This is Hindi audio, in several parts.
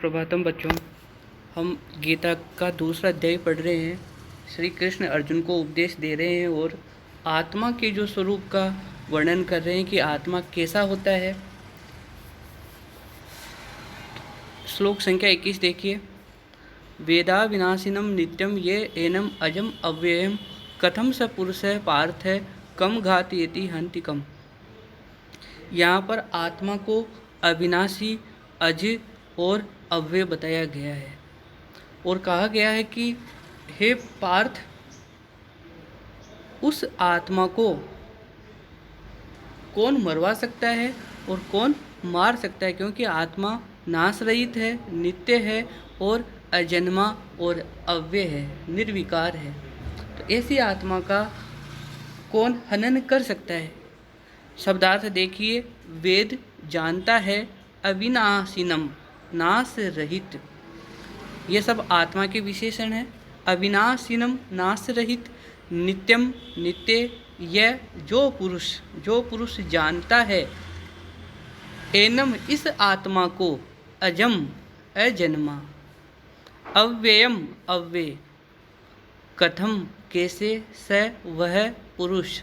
प्रभातम बच्चों, हम गीता का दूसरा अध्याय पढ़ रहे हैं। श्री कृष्ण अर्जुन को उपदेश दे रहे हैं और आत्मा के जो स्वरूप का वर्णन कर रहे हैं कि आत्मा कैसा होता है। श्लोक संख्या 21 देखिए। वेदा विनाशिनम नित्यम ये एनम अजम अव्ययम कथम स पुरुष पार्थ कम घातयति हन्ति कम। यहाँ पर आत्मा को अविनाशी, अज और अव्यय बताया गया है और कहा गया है कि हे पार्थ, उस आत्मा को कौन मरवा सकता है और कौन मार सकता है, क्योंकि आत्मा नाश रहित है, नित्य है और अजन्मा और अव्यय है, निर्विकार है। तो ऐसी आत्मा का कौन हनन कर सकता है। शब्दार्थ देखिए। वेद जानता है, अविनाशिनम नाश रहित, ये सब आत्मा के विशेषण है। अविनाशिनम नाश रहित, नित्यम नित्य, यह जो पुरुष जानता है, एनम इस आत्मा को, अजम अजन्मा, अव्ययम अव्यय, कथम कैसे, स वह पुरुष,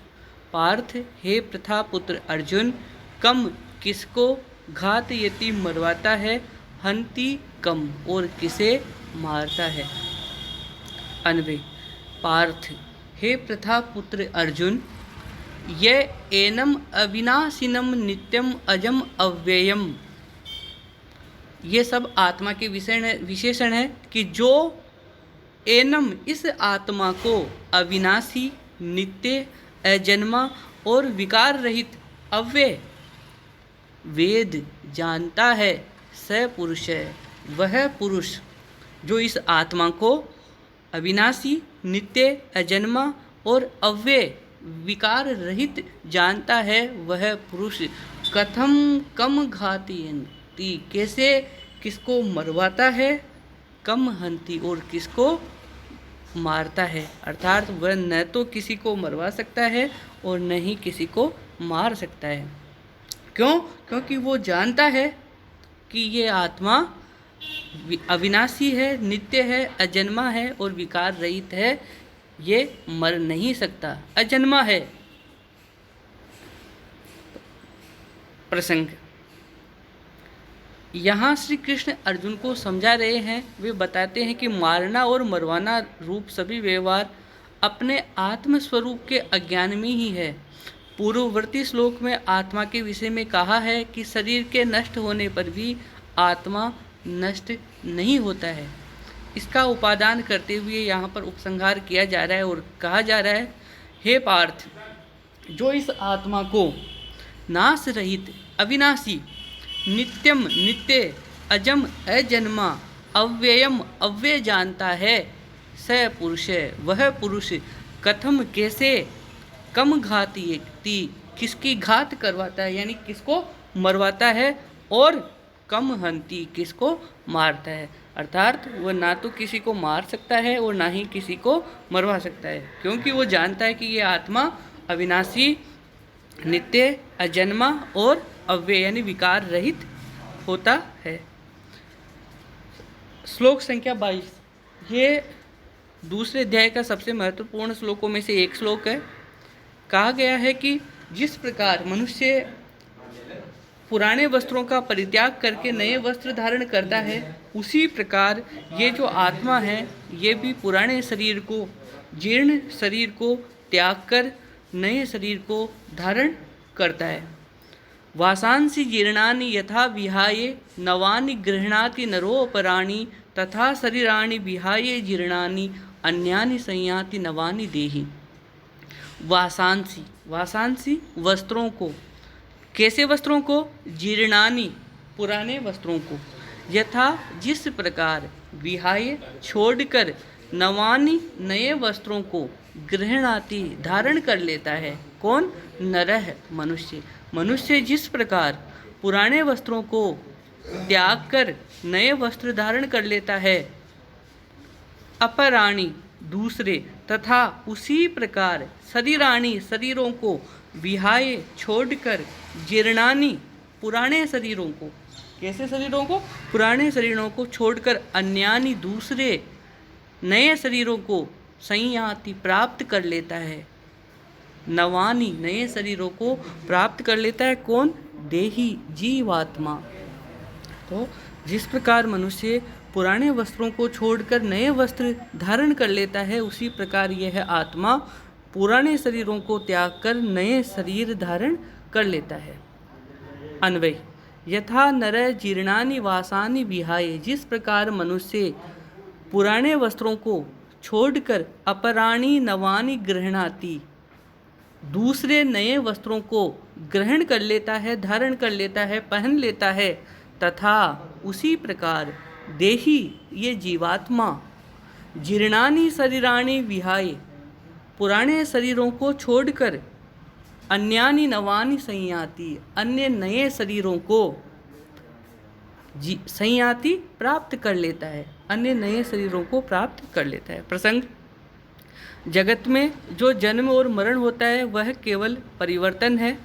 पार्थ हे प्रथा पुत्र अर्जुन, कम किसको, घातयति मरवाता है, हन्ति कम और किसे मारता है। अन्वय। पार्थ हे प्रथा पुत्र अर्जुन, यह एनम अविनाशिनम नित्यम अजम अव्ययम, ये सब आत्मा के विशेषण है कि जो एनम इस आत्मा को अविनाशी, नित्य, अजन्मा और विकार रहित, अव्यय, वेद जानता है, स पुरुष है, वह पुरुष जो इस आत्मा को अविनाशी, नित्य, अजन्मा और अव्यय, विकार रहित जानता है, वह पुरुष कथम कम घातयति, कैसे किसको मरवाता है, कम हन्ति और किसको मारता है। अर्थात वह न तो किसी को मरवा सकता है और न ही किसी को मार सकता है। क्यों? क्योंकि वो जानता है कि ये आत्मा अविनाशी है, नित्य है, अजन्मा है और विकार रहित है, ये मर नहीं सकता, अजन्मा है। प्रसंग। यहाँ श्री कृष्ण अर्जुन को समझा रहे हैं। वे बताते हैं कि मारना और मरवाना रूप सभी व्यवहार अपने आत्मस्वरूप के अज्ञान में ही है। पूर्ववर्ती श्लोक में आत्मा के विषय में कहा है कि शरीर के नष्ट होने पर भी आत्मा नष्ट नहीं होता है। इसका उपादान करते हुए यहाँ पर उपसंहार किया जा रहा है और कहा जा रहा है, हे पार्थ, जो इस आत्मा को नाश रहित, अविनाशी, नित्यम नित्य, अजम अजन्मा, अव्ययम अव्यय जानता है, स पुरुष है, वह पुरुष कथम कैसे, कम घातयति किसकी घात करवाता है, यानी किसको मरवाता है, और कम हन्ति किसको मारता है। अर्थात वह ना तो किसी को मार सकता है और ना ही किसी को मरवा सकता है, क्योंकि वो जानता है कि ये आत्मा अविनाशी, नित्य, अजन्मा और अव्यय यानी विकार रहित होता है। श्लोक संख्या 22, ये दूसरे अध्याय का सबसे महत्वपूर्ण श्लोकों में से एक श्लोक है। कहा गया है कि जिस प्रकार मनुष्य पुराने वस्त्रों का परित्याग करके नए वस्त्र धारण करता है, उसी प्रकार ये जो आत्मा है, ये भी पुराने शरीर को, जीर्ण शरीर को त्याग कर नए शरीर को धारण करता है। वासांसि जीर्णानि यथा विहाय नवानि गृह्णाति नरोपराणि तथा शरीराणि विहाय जीर्णानि अन्यानि संयाति नवानि देहि। वासांसी वस्त्रों को, कैसे वस्त्रों को, जीर्णानि पुराने वस्त्रों को, यथा जिस प्रकार, विहाय छोड़कर, नवानि नए वस्त्रों को, गृह्णाति धारण कर लेता है। कौन? नरः मनुष्य जिस प्रकार पुराने वस्त्रों को त्याग कर नए वस्त्र धारण कर लेता है, अपराणि दूसरे, तथा उसी प्रकार शरीराणि शरीरों को, विहाय छोड़कर, जीर्णानि पुराने शरीरों को, कैसे शरीरों को? पुराने शरीरों को छोड़कर अन्यानी दूसरे नए शरीरों को संयाति प्राप्त कर लेता है। नवानी नए शरीरों को प्राप्त कर लेता है। कौन? देही, जीवात्मा। तो जिस प्रकार मनुष्य पुराने वस्त्रों को छोड़कर नए वस्त्र धारण कर लेता है, उसी प्रकार यह आत्मा पुराने शरीरों को त्याग कर नए शरीर धारण कर लेता है। अन्वय: यथा नर जीर्णानि वासानि विहाय, जिस प्रकार मनुष्य पुराने वस्त्रों को छोड़कर अपराणि नवानि गृह्णाति, दूसरे नए वस्त्रों को ग्रहण कर लेता है, धारण कर लेता है, पहन लेता है, तथा उसी प्रकार देही, ये जीवात्मा, जीर्णानि शरीराणि विहाय, पुराने शरीरों को छोड़कर अन्यानि नवानि संयाति, अन्य नए शरीरों को संयाति प्राप्त कर लेता है, अन्य नए शरीरों को प्राप्त कर लेता है। प्रसंग: जगत में जो जन्म और मरण होता है वह केवल परिवर्तन है,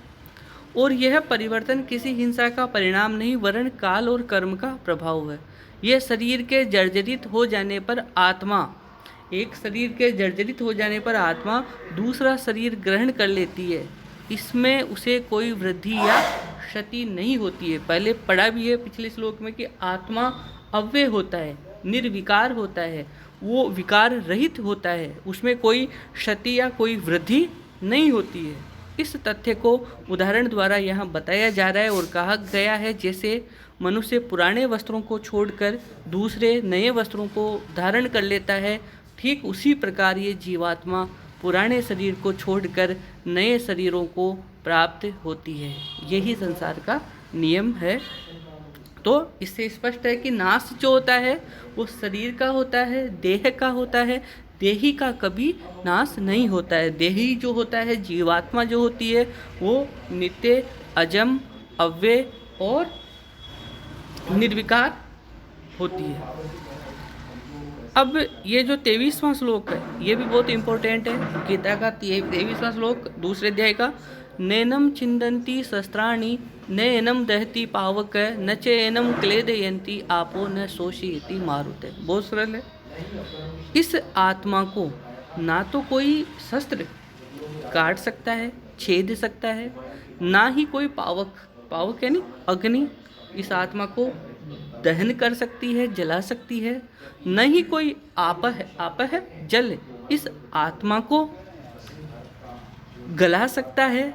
और यह परिवर्तन किसी हिंसा का परिणाम नहीं वरन काल और कर्म का प्रभाव है। यह शरीर के जर्जरित हो जाने पर आत्मा, एक शरीर के जर्जरित हो जाने पर आत्मा दूसरा शरीर ग्रहण कर लेती है। इसमें उसे कोई वृद्धि या क्षति नहीं होती है। पहले पढ़ा भी है पिछले श्लोक में कि आत्मा अव्यय होता है, निर्विकार होता है, वो विकार रहित होता है, उसमें कोई क्षति या कोई वृद्धि नहीं होती है। इस तथ्य को उदाहरण द्वारा यहाँ बताया जा रहा है और कहा गया है, जैसे मनुष्य पुराने वस्त्रों को छोड़कर दूसरे नए वस्त्रों को धारण कर लेता है, ठीक उसी प्रकार ये जीवात्मा पुराने शरीर को छोड़कर नए शरीरों को प्राप्त होती है। यही संसार का नियम है। तो इससे स्पष्ट है कि नाश जो होता है वो शरीर का होता है, देह का होता है, देही का कभी नाश नहीं होता है। देही जो होता है, जीवात्मा जो होती है, वो नित्य, अजम, अव्यय और निर्विकार होती है। अब ये जो 23वां श्लोक है ये भी बहुत इम्पोर्टेंट है। गीता का 23वां श्लोक दूसरे अध्याय का, नैनम छिन्दन्ति शस्त्राणि न एनम दहति पावक न च एनम क्लेदयन्ति आपो न शोषयति मारुते। बहुत सरल है। इस आत्मा को ना तो कोई शस्त्र काट सकता है, छेद सकता है, ना ही कोई पावक, पावक यानी अग्नि, इस आत्मा को दहन कर सकती है, जला सकती है, न ही कोई आप है जल इस आत्मा को गला सकता है,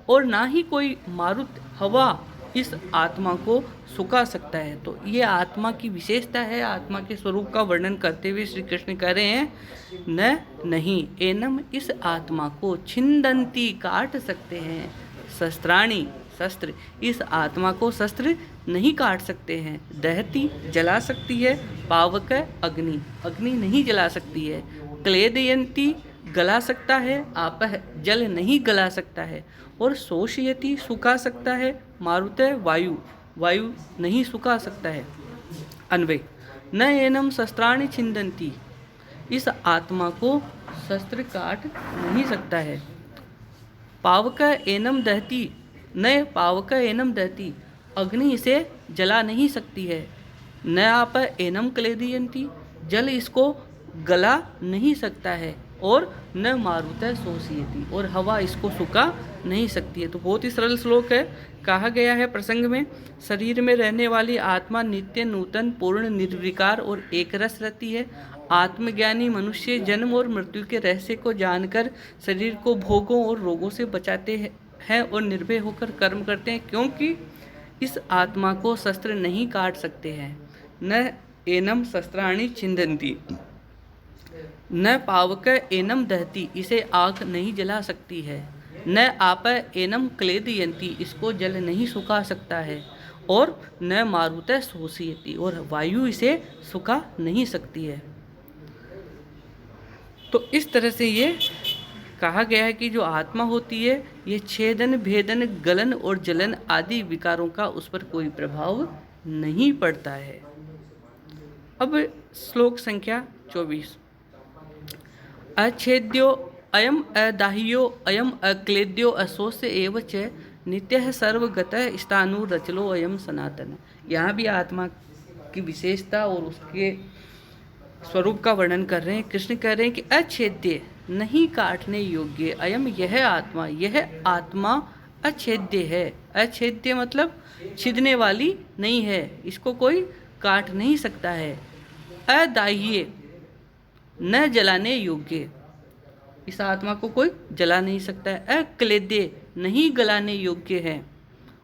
और ना ही कोई मारुत हवा इस आत्मा को सुखा सकता है। तो ये आत्मा की विशेषता है। आत्मा के स्वरूप का वर्णन करते हुए श्री कृष्ण कह रहे हैं नहीं एनम, इस आत्मा को छिन्दन्ति काट सकते हैं, शस्त्राणि शस्त्र, इस आत्मा को शस्त्र नहीं काट सकते हैं, दहती जला सकती है, पावक अग्नि, अग्नि नहीं जला सकती है, क्लेदयन्ति गला सकता है, आपह जल नहीं गला सकता है, और शोषयति सुखा सकता है, मारुत वायु, वायु नहीं सुखा सकता है। अन्वय: न एनम शस्त्राणि छिन्दन्ति, इस आत्मा को शस्त्र काट नहीं सकता है। पावक एनम दहती, न पावक एनम दहती, अग्नि इसे जला नहीं सकती है। न आप एनम क्लेदयन्ति, जल इसको गला नहीं सकता है, और न मारुत शोषयति, और हवा इसको सुखा नहीं सकती है। तो बहुत ही सरल श्लोक है। कहा गया है प्रसंग में, शरीर में रहने वाली आत्मा नित्य, नूतन, पूर्ण, निर्विकार और एकरस रहती है। आत्मज्ञानी मनुष्य जन्म और मृत्यु के रहस्य को जानकर शरीर को भोगों और रोगों से बचाते हैं और निर्भय होकर कर्म करते हैं, क्योंकि इस आत्मा को शस्त्र नहीं काट सकते हैं। न एनम शस्त्राणि छिन्दन्ति, न पावक एनम दहती, इसे आग नहीं जला सकती है। न आप एनम क्लेदयन्ति, इसको जल नहीं सुखा सकता है, और न मारुत शोषयति, और वायु इसे सुखा नहीं सकती है। तो इस तरह से ये कहा गया है कि जो आत्मा होती है ये छेदन, भेदन, गलन और जलन आदि विकारों का उस पर कोई प्रभाव नहीं पड़ता है। अब श्लोक संख्या 24, अच्छेद्यो अयम अदाह्यो अयम अक्लेद्यो अशोष्य एव च नित्य है सर्वगत स्थानु रचलो अयम सनातन। यहाँ भी आत्मा की विशेषता और उसके स्वरूप का वर्णन कर रहे हैं। कृष्ण कह रहे हैं कि अछेद्य, नहीं काटने योग्य, अयम यह आत्मा अछेद्य है। अछेद्य मतलब छिदने वाली नहीं है, इसको कोई काट नहीं सकता है। अदाह्य, न जलाने योग्य, इस आत्मा को कोई जला नहीं सकता है। अक्लेद्य, नहीं गलाने योग्य है।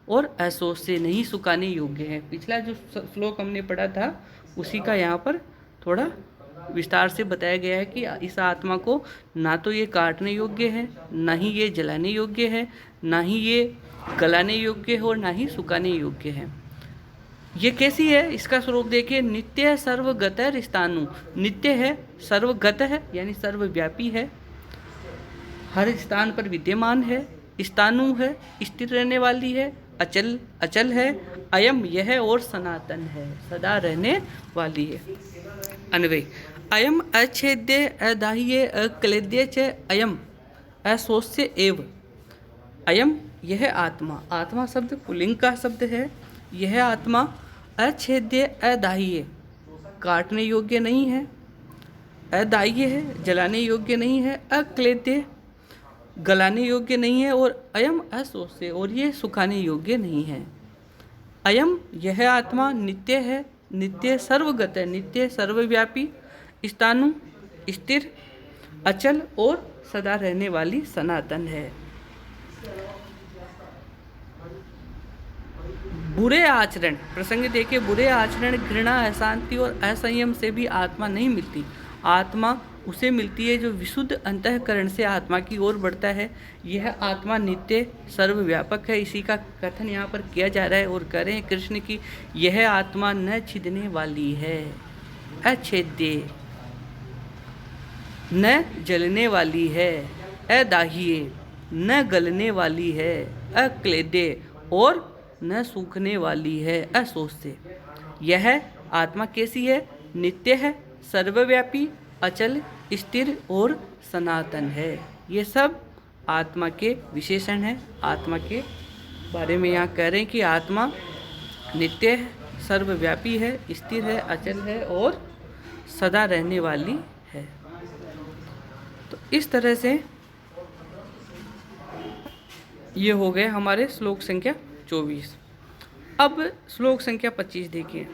और असोच से, नहीं सुखाने योग्य है। पिछला जो श्लोक हमने पढ़ा था उसी का यहाँ पर थोड़ा विस्तार से बताया गया है कि इस आत्मा को ना तो ये काटने योग्य है, ना ही ये जलाने योग्य है, ना ही ये गलाने योग्य है और ना ही सुखाने योग्य है। ये कैसी है, इसका स्वरूप देखिए। नित्य सर्वगत स्थानु, नित्य है, सर्वगत है यानी सर्वव्यापी है, हर स्थान पर विद्यमान है। स्थानु है, स्थिर रहने वाली है। अचल है। अयम यह और सनातन है, सदा रहने वाली है। अन्वय, अयम अछेद्य अदाह्य अक्लेद्य च अयम असोस्य एव। अयम यह आत्मा, आत्मा शब्द पुल्लिंग का शब्द है। यह आत्मा अछेद्य अदाह्य, काटने योग्य नहीं है। अदाह्य है, जलाने योग्य नहीं है। अक्लेद्य, गलाने योग्य नहीं है। और अयम असोस्य, और ये सुखाने योग्य नहीं है। अयम यह आत्मा नित्य है, नित्य सर्वगत है, नित्य सर्वव्यापी, स्थानु स्थिर, अचल और सदा रहने वाली सनातन है। बुरे आचरण, प्रसंग देखिए। बुरे आचरण, घृणा, अशांति और असंयम से भी आत्मा नहीं मिलती। आत्मा उसे मिलती है जो विशुद्ध अंतःकरण से आत्मा की ओर बढ़ता है। यह आत्मा नित्य सर्वव्यापक है, इसी का कथन यहाँ पर किया जा रहा है। और कह रहे हैं कृष्ण की यह आत्मा न छिदने वाली है, अछेद्य, न जलने वाली है, अदाह्य, न गलने वाली है, अक्लेद्य और न सूखने वाली है, असोच से। यह आत्मा कैसी है? नित्य है, सर्वव्यापी, अचल, स्थिर और सनातन है। ये सब आत्मा के विशेषण हैं। आत्मा के बारे में यहाँ कह रहे हैं कि आत्मा नित्य है, सर्वव्यापी है, स्थिर है, अचल है और सदा रहने वाली है। तो इस तरह से ये हो गए हमारे श्लोक संख्या 24। अब श्लोक संख्या 25 देखिए।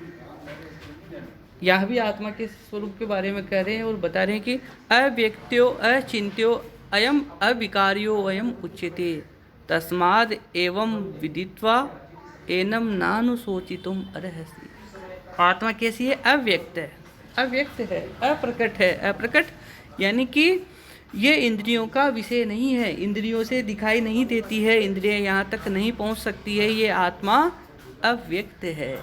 यह भी आत्मा के स्वरूप के बारे में कह रहे हैं और बता रहे हैं कि अव्यक्त्यो अचिंत्यो अयम अविकार्यो अयम उच्यते तस्माद् एवं विदित्वा एनम नानुशोचितुम अर्हसि। आत्मा कैसी है? अव्यक्त है, अव्यक्त है, अप्रकट है। अप्रकट यानी कि ये इंद्रियों का विषय नहीं है, इंद्रियों से दिखाई नहीं देती है, इंद्रियां यहाँ तक नहीं पहुँच सकती है। ये आत्मा अव्यक्त है,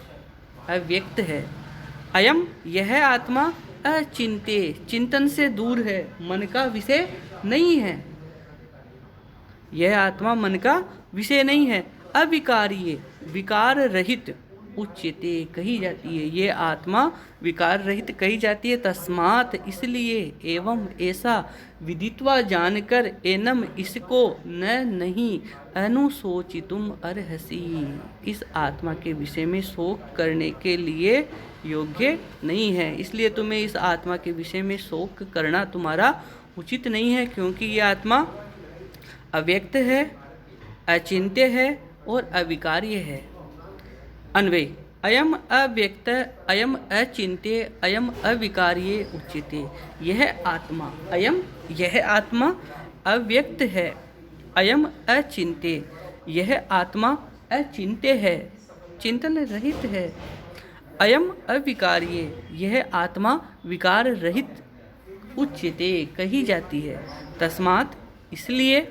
अव्यक्त है। अयम यह आत्मा अचिंत्य, चिंतन से दूर है, मन का विषय नहीं है। यह आत्मा मन का विषय नहीं है। अविकार्य, विकार रहित उच्यते कही जाती है। ये आत्मा विकार रहित कही जाती है। तस्मात् इसलिए, एवं ऐसा, विदित्वा जानकर, एनम इसको, न नहीं, अनुशोचितुम अर्हसि इस आत्मा के विषय में शोक करने के लिए योग्य नहीं है। इसलिए तुम्हें इस आत्मा के विषय में शोक करना तुम्हारा उचित नहीं है, क्योंकि ये आत्मा अव्यक्त है, अचिंत्य है और अविकार्य है। अन्वय, अयम अव्यक्त अयम अचिंत्य अयम अविकार्य उच्यते। यह आत्मा, अयम यह आत्मा अव्यक्त है, अयम अचिंत्य यह आत्मा अचिंत्य है, चिंतन रहित है। अयम अविकार्य यह आत्मा विकार रहित उच्यते कही जाती है। तस्मात् इसलिए,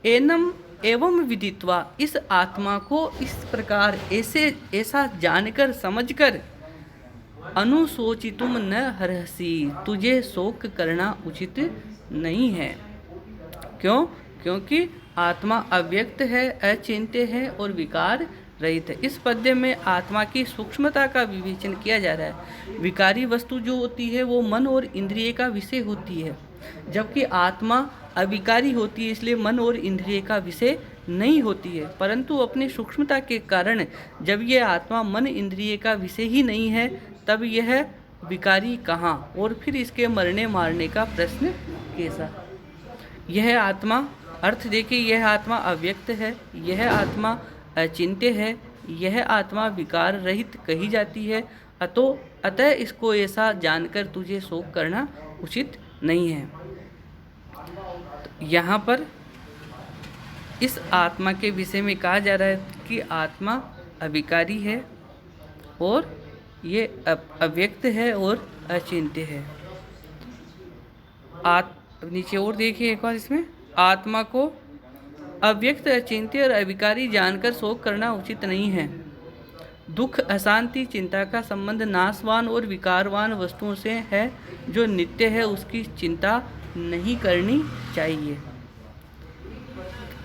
एनम एवं विदित्वा इस आत्मा को इस प्रकार ऐसा जानकर समझकर, अनुशोचितुम न हर्हसि तुझे शोक करना उचित नहीं है। क्यों? क्योंकि आत्मा अव्यक्त है, अचिंत्य है और विकार रहित है। इस पद्य में आत्मा की सूक्ष्मता का विवेचन किया जा रहा है। विकारी वस्तु जो होती है वो मन और इंद्रिय का विषय होती है, जबकि आत्मा अविकारी होती है, इसलिए मन और इंद्रिय का विषय नहीं होती है, परंतु अपनी सूक्ष्मता के कारण जब यह आत्मा मन इंद्रिय का विषय ही नहीं है, तब यह विकारी कहाँ, और फिर इसके मरने मारने का प्रश्न कैसा। यह आत्मा, अर्थ देखिए, यह आत्मा अव्यक्त है, यह आत्मा अचिंत्य है, यह आत्मा विकार रहित कही जाती है। अतः इसको ऐसा जानकर तुझे शोक करना उचित नहीं है। तो यहाँ पर इस आत्मा के विषय में कहा जा रहा है कि आत्मा अविकारी है और ये अव्यक्त है और अचिंत्य है। नीचे और देखिए एक बार, इसमें आत्मा को अव्यक्त, अचिंत्य और अविकारी जानकर शोक करना उचित नहीं है। दुख, अशांति, चिंता का संबंध नाशवान और विकारवान वस्तुओं से है। जो नित्य है उसकी चिंता नहीं करनी चाहिए,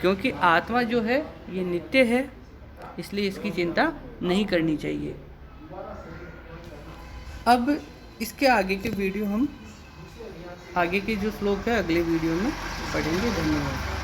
क्योंकि आत्मा जो है ये नित्य है, इसलिए इसकी चिंता नहीं करनी चाहिए। अब इसके आगे के वीडियो हम, आगे के जो श्लोक है अगले वीडियो में पढ़ेंगे। धन्यवाद।